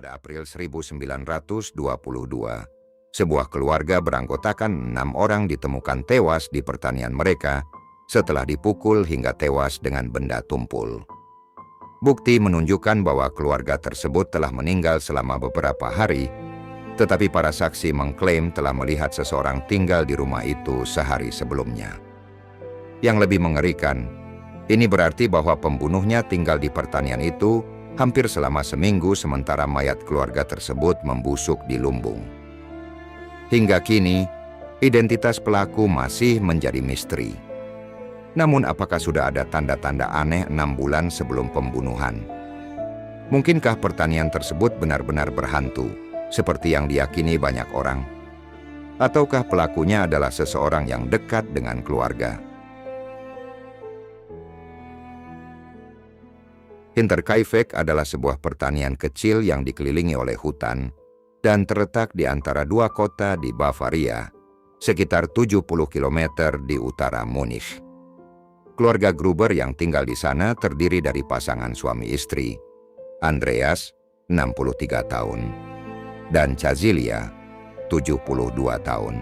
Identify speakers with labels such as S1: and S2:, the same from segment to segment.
S1: Pada April 1922, sebuah keluarga beranggotakan 6 orang ditemukan tewas di pertanian mereka setelah dipukul hingga tewas dengan benda tumpul. Bukti menunjukkan bahwa keluarga tersebut telah meninggal selama beberapa hari, tetapi para saksi mengklaim telah melihat seseorang tinggal di rumah itu sehari sebelumnya. Yang lebih mengerikan, ini berarti bahwa pembunuhnya tinggal di pertanian itu hampir selama seminggu sementara mayat keluarga tersebut membusuk di lumbung. Hingga kini, identitas pelaku masih menjadi misteri. Namun apakah sudah ada tanda-tanda aneh 6 bulan sebelum pembunuhan? Mungkinkah pertanian tersebut benar-benar berhantu, seperti yang diyakini banyak orang? Ataukah pelakunya adalah seseorang yang dekat dengan keluarga? Hinterkaifeck adalah sebuah pertanian kecil yang dikelilingi oleh hutan dan terletak di antara 2 kota di Bavaria, sekitar 70 km di utara Munich. Keluarga Gruber yang tinggal di sana terdiri dari pasangan suami istri, Andreas, 63 tahun, dan Cazilia, 72 tahun,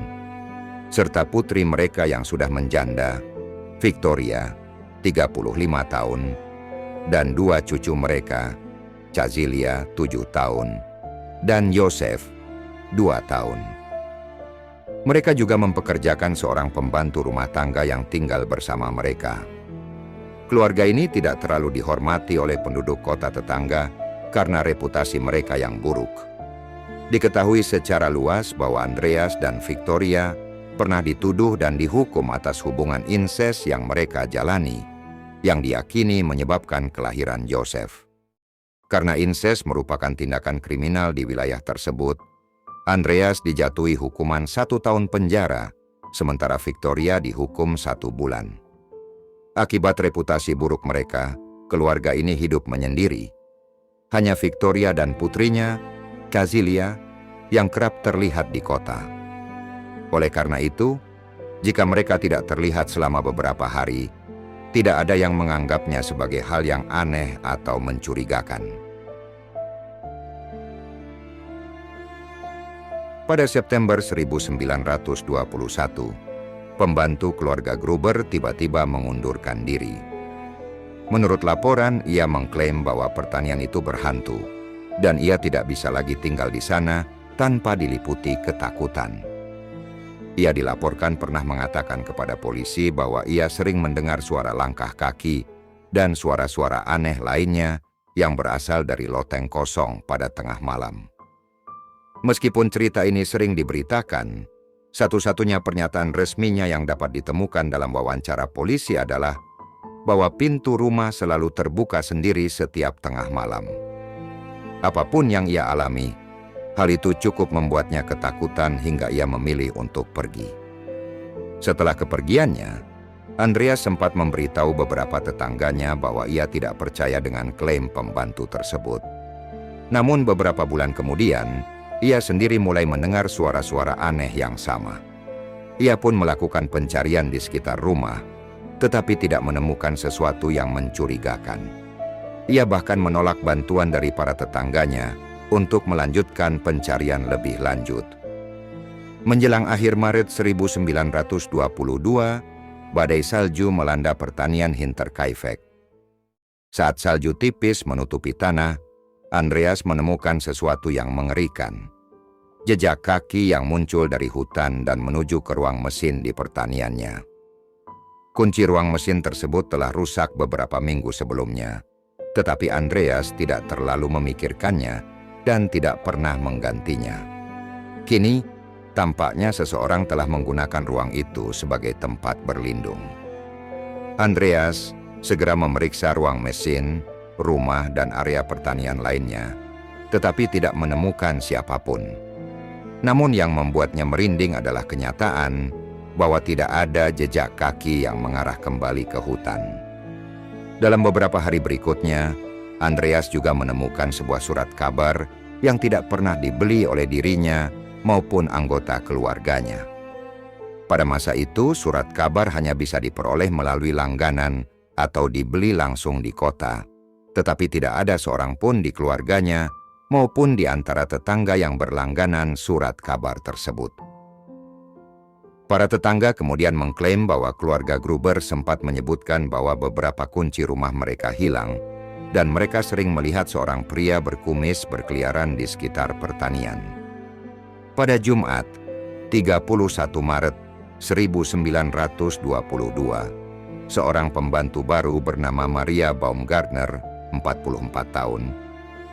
S1: serta putri mereka yang sudah menjanda, Victoria, 35 tahun, dan 2 cucu mereka, Cazilia 7 tahun, dan Joseph 2 tahun. Mereka juga mempekerjakan seorang pembantu rumah tangga yang tinggal bersama mereka. Keluarga ini tidak terlalu dihormati oleh penduduk kota tetangga karena reputasi mereka yang buruk. Diketahui secara luas bahwa Andreas dan Victoria pernah dituduh dan dihukum atas hubungan inses yang mereka jalani, yang diyakini menyebabkan kelahiran Joseph. Karena inses merupakan tindakan kriminal di wilayah tersebut, Andreas dijatuhi hukuman 1 tahun penjara, sementara Victoria dihukum 1 bulan. Akibat reputasi buruk mereka, keluarga ini hidup menyendiri. Hanya Victoria dan putrinya, Cazilia, yang kerap terlihat di kota. Oleh karena itu, jika mereka tidak terlihat selama beberapa hari, tidak ada yang menganggapnya sebagai hal yang aneh atau mencurigakan. Pada September 1921, pembantu keluarga Gruber tiba-tiba mengundurkan diri. Menurut laporan, ia mengklaim bahwa pertanian itu berhantu, dan ia tidak bisa lagi tinggal di sana tanpa diliputi ketakutan. Ia dilaporkan pernah mengatakan kepada polisi bahwa ia sering mendengar suara langkah kaki dan suara-suara aneh lainnya yang berasal dari loteng kosong pada tengah malam. Meskipun cerita ini sering diberitakan, satu-satunya pernyataan resminya yang dapat ditemukan dalam wawancara polisi adalah bahwa pintu rumah selalu terbuka sendiri setiap tengah malam. Apapun yang ia alami, hal itu cukup membuatnya ketakutan hingga ia memilih untuk pergi. Setelah kepergiannya, Andreas sempat memberitahu beberapa tetangganya bahwa ia tidak percaya dengan klaim pembantu tersebut. Namun beberapa bulan kemudian, ia sendiri mulai mendengar suara-suara aneh yang sama. Ia pun melakukan pencarian di sekitar rumah, tetapi tidak menemukan sesuatu yang mencurigakan. Ia bahkan menolak bantuan dari para tetangganya untuk melanjutkan pencarian lebih lanjut. Menjelang akhir Maret 1922, badai salju melanda pertanian Hinterkaifeck. Saat salju tipis menutupi tanah, Andreas menemukan sesuatu yang mengerikan. Jejak kaki yang muncul dari hutan dan menuju ke ruang mesin di pertaniannya. Kunci ruang mesin tersebut telah rusak beberapa minggu sebelumnya, tetapi Andreas tidak terlalu memikirkannya dan tidak pernah menggantinya. Kini, tampaknya seseorang telah menggunakan ruang itu sebagai tempat berlindung. Andreas segera memeriksa ruang mesin, rumah, dan area pertanian lainnya, tetapi tidak menemukan siapapun. Namun yang membuatnya merinding adalah kenyataan bahwa tidak ada jejak kaki yang mengarah kembali ke hutan. Dalam beberapa hari berikutnya, Andreas juga menemukan sebuah surat kabar yang tidak pernah dibeli oleh dirinya maupun anggota keluarganya. Pada masa itu, surat kabar hanya bisa diperoleh melalui langganan atau dibeli langsung di kota, tetapi tidak ada seorang pun di keluarganya maupun di antara tetangga yang berlangganan surat kabar tersebut. Para tetangga kemudian mengklaim bahwa keluarga Gruber sempat menyebutkan bahwa beberapa kunci rumah mereka hilang dan mereka sering melihat seorang pria berkumis berkeliaran di sekitar pertanian. Pada Jumat, 31 Maret 1922, seorang pembantu baru bernama Maria Baumgartner, 44 tahun,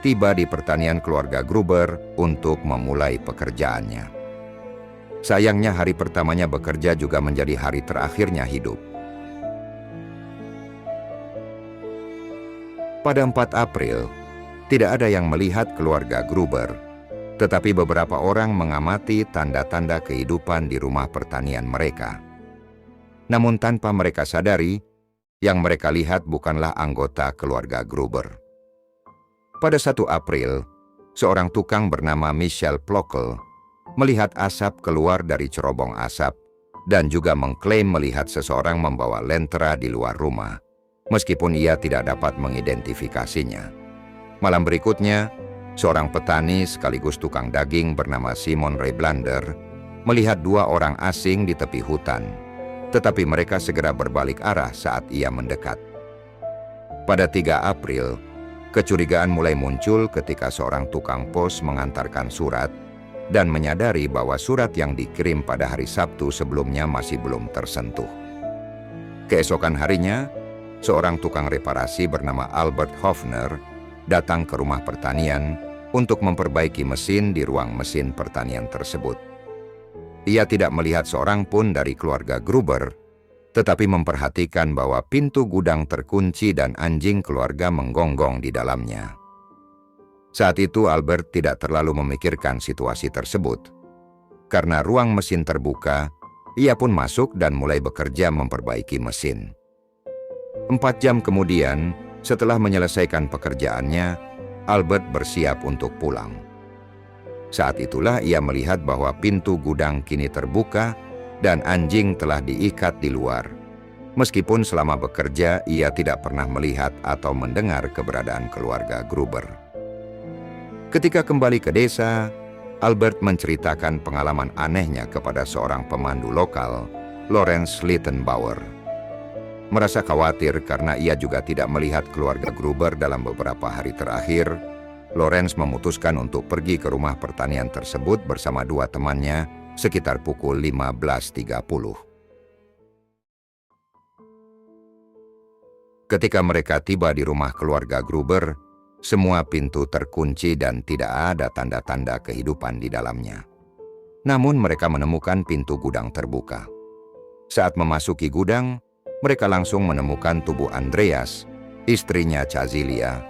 S1: tiba di pertanian keluarga Gruber untuk memulai pekerjaannya. Sayangnya hari pertamanya bekerja juga menjadi hari terakhirnya hidup. Pada 4 April, tidak ada yang melihat keluarga Gruber, tetapi beberapa orang mengamati tanda-tanda kehidupan di rumah pertanian mereka. Namun tanpa mereka sadari, yang mereka lihat bukanlah anggota keluarga Gruber. Pada 1 April, seorang tukang bernama Michel Plokel melihat asap keluar dari cerobong asap dan juga mengklaim melihat seseorang membawa lentera di luar rumah, meskipun ia tidak dapat mengidentifikasinya. Malam berikutnya, seorang petani sekaligus tukang daging bernama Simon Reblander melihat 2 orang asing di tepi hutan, tetapi mereka segera berbalik arah saat ia mendekat. Pada 3 April, kecurigaan mulai muncul ketika seorang tukang pos mengantarkan surat dan menyadari bahwa surat yang dikirim pada hari Sabtu sebelumnya masih belum tersentuh. Keesokan harinya, seorang tukang reparasi bernama Albert Hofner datang ke rumah pertanian untuk memperbaiki mesin di ruang mesin pertanian tersebut. Ia tidak melihat seorang pun dari keluarga Gruber, tetapi memperhatikan bahwa pintu gudang terkunci dan anjing keluarga menggonggong di dalamnya. Saat itu Albert tidak terlalu memikirkan situasi tersebut. Karena ruang mesin terbuka, ia pun masuk dan mulai bekerja memperbaiki mesin. 4 jam kemudian, setelah menyelesaikan pekerjaannya, Albert bersiap untuk pulang. Saat itulah ia melihat bahwa pintu gudang kini terbuka dan anjing telah diikat di luar. Meskipun selama bekerja ia tidak pernah melihat atau mendengar keberadaan keluarga Gruber. Ketika kembali ke desa, Albert menceritakan pengalaman anehnya kepada seorang pemandu lokal, Lorenz Littenbauer. Merasa khawatir karena ia juga tidak melihat keluarga Gruber dalam beberapa hari terakhir, Lorenz memutuskan untuk pergi ke rumah pertanian tersebut bersama 2 temannya sekitar pukul 15.30. Ketika mereka tiba di rumah keluarga Gruber, semua pintu terkunci dan tidak ada tanda-tanda kehidupan di dalamnya. Namun mereka menemukan pintu gudang terbuka. Saat memasuki gudang, mereka langsung menemukan tubuh Andreas, istrinya Cazilia,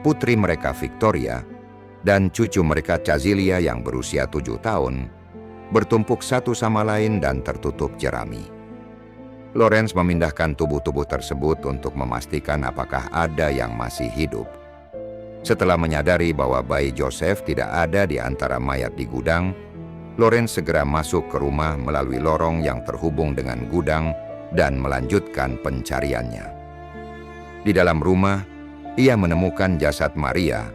S1: putri mereka Victoria, dan cucu mereka Cazilia yang berusia 7 tahun, bertumpuk satu sama lain dan tertutup jerami. Lorenz memindahkan tubuh-tubuh tersebut untuk memastikan apakah ada yang masih hidup. Setelah menyadari bahwa bayi Joseph tidak ada di antara mayat di gudang, Lorenz segera masuk ke rumah melalui lorong yang terhubung dengan gudang dan melanjutkan pencariannya. Di dalam rumah, ia menemukan jasad Maria,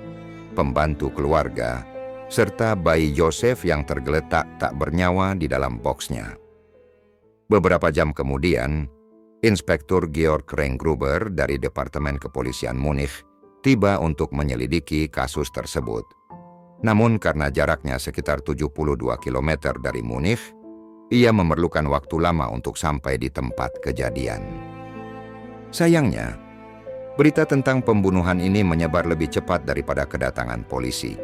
S1: pembantu keluarga, serta bayi Joseph yang tergeletak tak bernyawa di dalam boksnya. Beberapa jam kemudian, Inspektur Georg Reingruber dari Departemen Kepolisian Munich tiba untuk menyelidiki kasus tersebut. Namun karena jaraknya sekitar 72 km dari Munich, ia memerlukan waktu lama untuk sampai di tempat kejadian. Sayangnya, berita tentang pembunuhan ini menyebar lebih cepat daripada kedatangan polisi.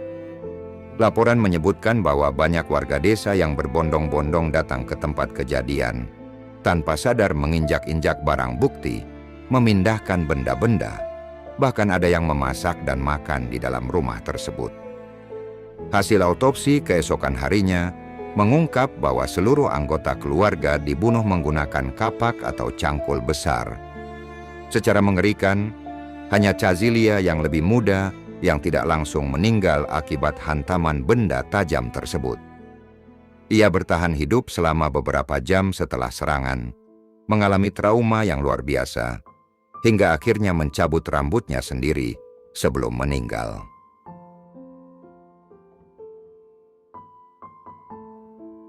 S1: Laporan menyebutkan bahwa banyak warga desa yang berbondong-bondong datang ke tempat kejadian, tanpa sadar menginjak-injak barang bukti, memindahkan benda-benda, bahkan ada yang memasak dan makan di dalam rumah tersebut. Hasil autopsi keesokan harinya mengungkap bahwa seluruh anggota keluarga dibunuh menggunakan kapak atau cangkul besar. Secara mengerikan, hanya Cazilia yang lebih muda yang tidak langsung meninggal akibat hantaman benda tajam tersebut. Ia bertahan hidup selama beberapa jam setelah serangan, mengalami trauma yang luar biasa, hingga akhirnya mencabut rambutnya sendiri sebelum meninggal.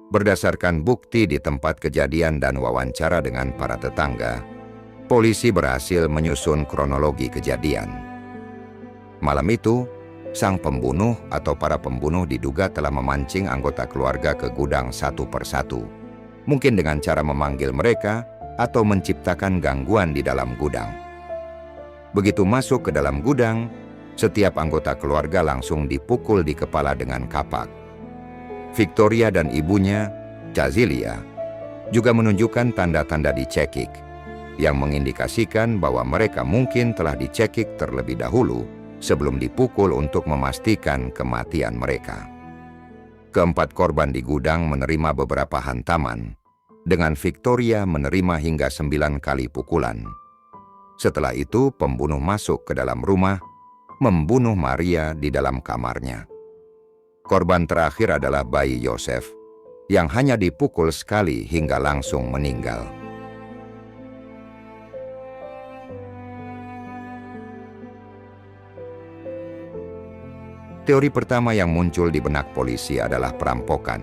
S1: Berdasarkan bukti di tempat kejadian dan wawancara dengan para tetangga, polisi berhasil menyusun kronologi kejadian. Malam itu, sang pembunuh atau para pembunuh diduga telah memancing anggota keluarga ke gudang satu persatu, mungkin dengan cara memanggil mereka atau menciptakan gangguan di dalam gudang. Begitu masuk ke dalam gudang, setiap anggota keluarga langsung dipukul di kepala dengan kapak. Victoria dan ibunya, Cazilia, juga menunjukkan tanda-tanda dicekik, yang mengindikasikan bahwa mereka mungkin telah dicekik terlebih dahulu sebelum dipukul untuk memastikan kematian mereka. Keempat korban di gudang menerima beberapa hantaman, dengan Victoria menerima hingga 9 kali pukulan. Setelah itu, pembunuh masuk ke dalam rumah, membunuh Maria di dalam kamarnya. Korban terakhir adalah bayi Yosef, yang hanya dipukul sekali hingga langsung meninggal. Teori pertama yang muncul di benak polisi adalah perampokan.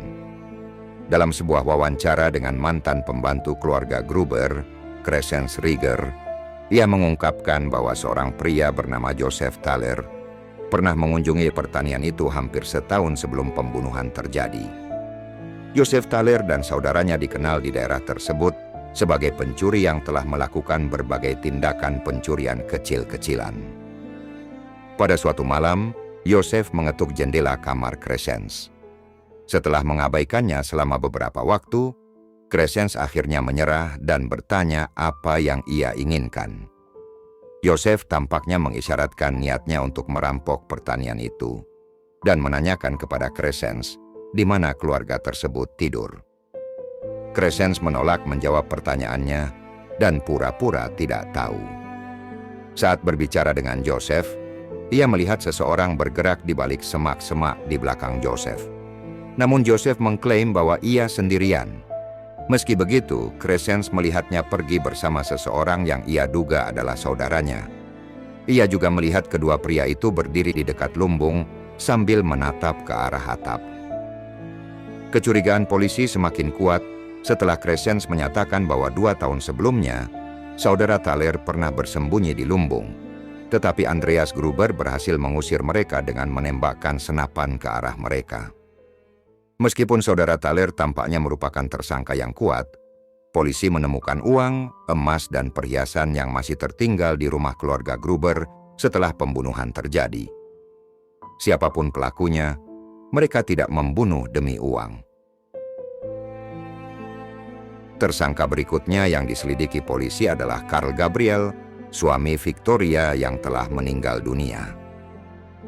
S1: Dalam sebuah wawancara dengan mantan pembantu keluarga Gruber, Crescens Rieger, ia mengungkapkan bahwa seorang pria bernama Joseph Thaler pernah mengunjungi pertanian itu hampir setahun sebelum pembunuhan terjadi. Joseph Thaler dan saudaranya dikenal di daerah tersebut sebagai pencuri yang telah melakukan berbagai tindakan pencurian kecil-kecilan. Pada suatu malam, Yosef mengetuk jendela kamar Crescens. Setelah mengabaikannya selama beberapa waktu, Crescens akhirnya menyerah dan bertanya apa yang ia inginkan. Yosef tampaknya mengisyaratkan niatnya untuk merampok pertanian itu dan menanyakan kepada Crescens di mana keluarga tersebut tidur. Crescens menolak menjawab pertanyaannya dan pura-pura tidak tahu. Saat berbicara dengan Joseph, ia melihat seseorang bergerak di balik semak-semak di belakang Joseph. Namun Joseph mengklaim bahwa ia sendirian. Meski begitu, Crescens melihatnya pergi bersama seseorang yang ia duga adalah saudaranya. Ia juga melihat kedua pria itu berdiri di dekat lumbung sambil menatap ke arah atap. Kecurigaan polisi semakin kuat setelah Crescens menyatakan bahwa 2 tahun sebelumnya, saudara Thaler pernah bersembunyi di lumbung. Tetapi Andreas Gruber berhasil mengusir mereka dengan menembakkan senapan ke arah mereka. Meskipun saudara Thaler tampaknya merupakan tersangka yang kuat, polisi menemukan uang, emas, dan perhiasan yang masih tertinggal di rumah keluarga Gruber setelah pembunuhan terjadi. Siapapun pelakunya, mereka tidak membunuh demi uang. Tersangka berikutnya yang diselidiki polisi adalah Karl Gabriel, suami Victoria yang telah meninggal dunia.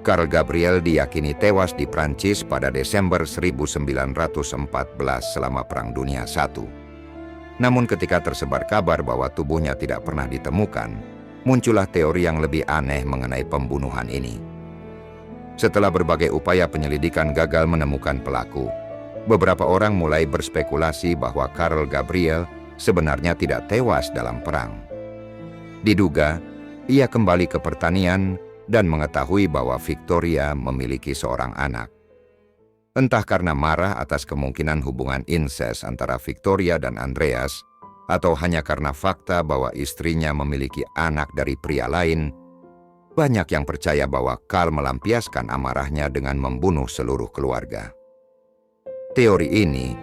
S1: Karl Gabriel diyakini tewas di Prancis pada Desember 1914 selama Perang Dunia I. Namun ketika tersebar kabar bahwa tubuhnya tidak pernah ditemukan, muncullah teori yang lebih aneh mengenai pembunuhan ini. Setelah berbagai upaya penyelidikan gagal menemukan pelaku, beberapa orang mulai berspekulasi bahwa Karl Gabriel sebenarnya tidak tewas dalam perang. Diduga, ia kembali ke pertanian dan mengetahui bahwa Victoria memiliki seorang anak. Entah karena marah atas kemungkinan hubungan insest antara Victoria dan Andreas, atau hanya karena fakta bahwa istrinya memiliki anak dari pria lain, banyak yang percaya bahwa Karl melampiaskan amarahnya dengan membunuh seluruh keluarga. Teori ini,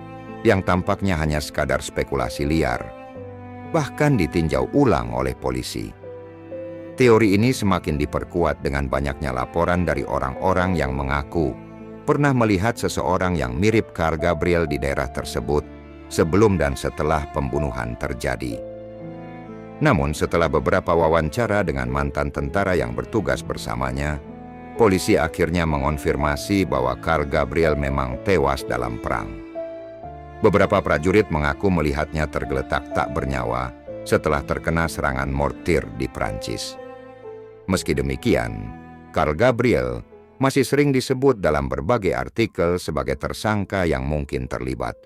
S1: yang tampaknya hanya sekadar spekulasi liar, bahkan ditinjau ulang oleh polisi. Teori ini semakin diperkuat dengan banyaknya laporan dari orang-orang yang mengaku pernah melihat seseorang yang mirip Karl Gabriel di daerah tersebut sebelum dan setelah pembunuhan terjadi. Namun setelah beberapa wawancara dengan mantan tentara yang bertugas bersamanya, polisi akhirnya mengonfirmasi bahwa Karl Gabriel memang tewas dalam perang. Beberapa prajurit mengaku melihatnya tergeletak tak bernyawa setelah terkena serangan mortir di Prancis. Meski demikian, Karl Gabriel masih sering disebut dalam berbagai artikel sebagai tersangka yang mungkin terlibat.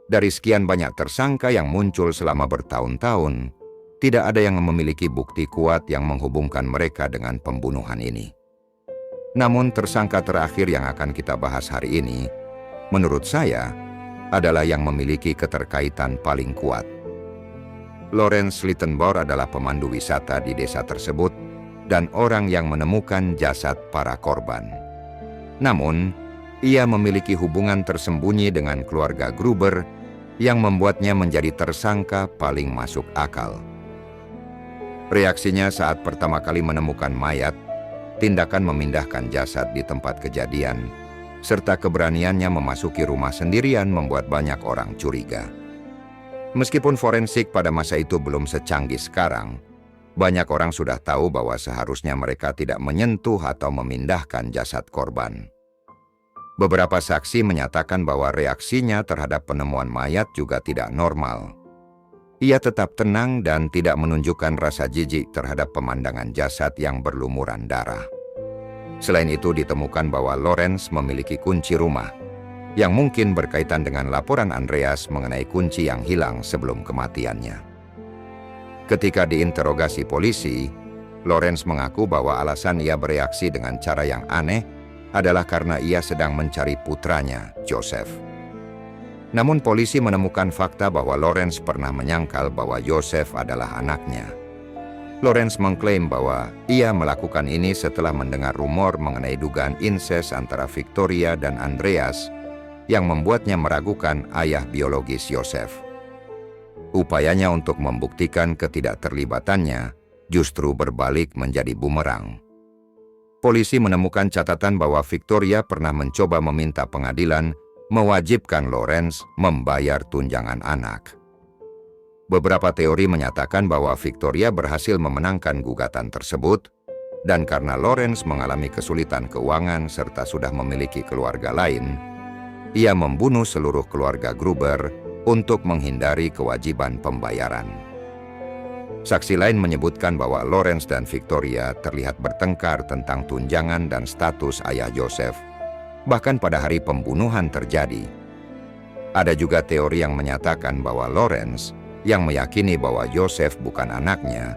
S1: Dari sekian banyak tersangka yang muncul selama bertahun-tahun, tidak ada yang memiliki bukti kuat yang menghubungkan mereka dengan pembunuhan ini. Namun tersangka terakhir yang akan kita bahas hari ini, menurut saya, adalah yang memiliki keterkaitan paling kuat. Lawrence Littlebaugh adalah pemandu wisata di desa tersebut dan orang yang menemukan jasad para korban. Namun, ia memiliki hubungan tersembunyi dengan keluarga Gruber yang membuatnya menjadi tersangka paling masuk akal. Reaksinya saat pertama kali menemukan mayat, tindakan memindahkan jasad di tempat kejadian, serta keberaniannya memasuki rumah sendirian membuat banyak orang curiga. Meskipun forensik pada masa itu belum secanggih sekarang, banyak orang sudah tahu bahwa seharusnya mereka tidak menyentuh atau memindahkan jasad korban. Beberapa saksi menyatakan bahwa reaksinya terhadap penemuan mayat juga tidak normal. Ia tetap tenang dan tidak menunjukkan rasa jijik terhadap pemandangan jasad yang berlumuran darah. Selain itu ditemukan bahwa Lawrence memiliki kunci rumah, yang mungkin berkaitan dengan laporan Andreas mengenai kunci yang hilang sebelum kematiannya. Ketika diinterogasi polisi, Lawrence mengaku bahwa alasan ia bereaksi dengan cara yang aneh adalah karena ia sedang mencari putranya, Joseph. Namun polisi menemukan fakta bahwa Lawrence pernah menyangkal bahwa Joseph adalah anaknya. Lawrence mengklaim bahwa ia melakukan ini setelah mendengar rumor mengenai dugaan insest antara Victoria dan Andreas yang membuatnya meragukan ayah biologis Joseph. Upayanya untuk membuktikan ketidakterlibatannya justru berbalik menjadi bumerang. Polisi menemukan catatan bahwa Victoria pernah mencoba meminta pengadilan mewajibkan Lawrence membayar tunjangan anak. Beberapa teori menyatakan bahwa Victoria berhasil memenangkan gugatan tersebut, dan karena Lawrence mengalami kesulitan keuangan serta sudah memiliki keluarga lain, ia membunuh seluruh keluarga Gruber untuk menghindari kewajiban pembayaran. Saksi lain menyebutkan bahwa Lawrence dan Victoria terlihat bertengkar tentang tunjangan dan status ayah Joseph, bahkan pada hari pembunuhan terjadi. Ada juga teori yang menyatakan bahwa Lawrence, yang meyakini bahwa Joseph bukan anaknya,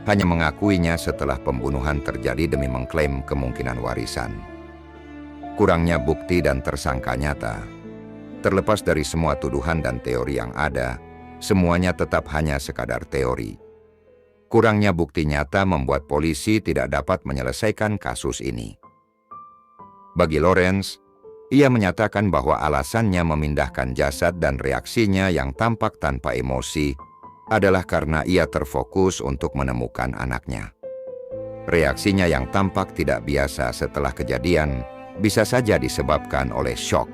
S1: hanya mengakuinya setelah pembunuhan terjadi demi mengklaim kemungkinan warisan. Kurangnya bukti dan tersangka nyata. Terlepas dari semua tuduhan dan teori yang ada, semuanya tetap hanya sekadar teori. Kurangnya bukti nyata membuat polisi tidak dapat menyelesaikan kasus ini. Bagi Lawrence, ia menyatakan bahwa alasannya memindahkan jasad dan reaksinya yang tampak tanpa emosi adalah karena ia terfokus untuk menemukan anaknya. Reaksinya yang tampak tidak biasa setelah kejadian bisa saja disebabkan oleh syok.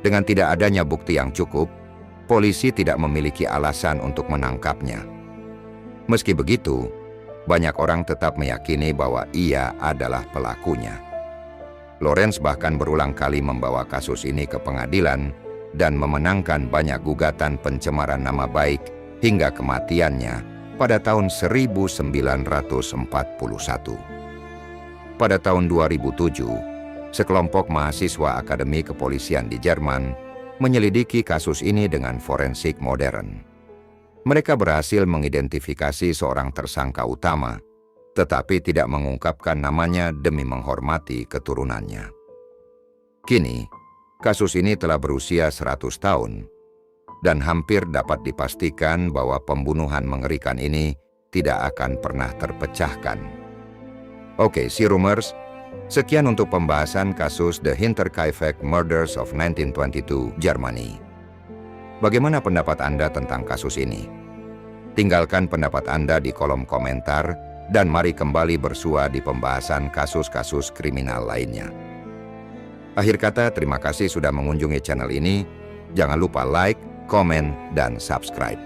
S1: Dengan tidak adanya bukti yang cukup, polisi tidak memiliki alasan untuk menangkapnya. Meski begitu, banyak orang tetap meyakini bahwa ia adalah pelakunya. Lawrence bahkan berulang kali membawa kasus ini ke pengadilan dan memenangkan banyak gugatan pencemaran nama baik hingga kematiannya pada tahun 1941. Pada tahun 2007, sekelompok mahasiswa Akademi Kepolisian di Jerman menyelidiki kasus ini dengan forensik modern. Mereka berhasil mengidentifikasi seorang tersangka utama, tetapi tidak mengungkapkan namanya demi menghormati keturunannya. Kini, kasus ini telah berusia 100 tahun, dan hampir dapat dipastikan bahwa pembunuhan mengerikan ini tidak akan pernah terpecahkan. Oke, Rumors, sekian untuk pembahasan kasus The Hinterkaifeck Murders of 1922, Germany. Bagaimana pendapat Anda tentang kasus ini? Tinggalkan pendapat Anda di kolom komentar dan mari kembali bersua di pembahasan kasus-kasus kriminal lainnya. Akhir kata, terima kasih sudah mengunjungi channel ini. Jangan lupa like, komen, dan subscribe.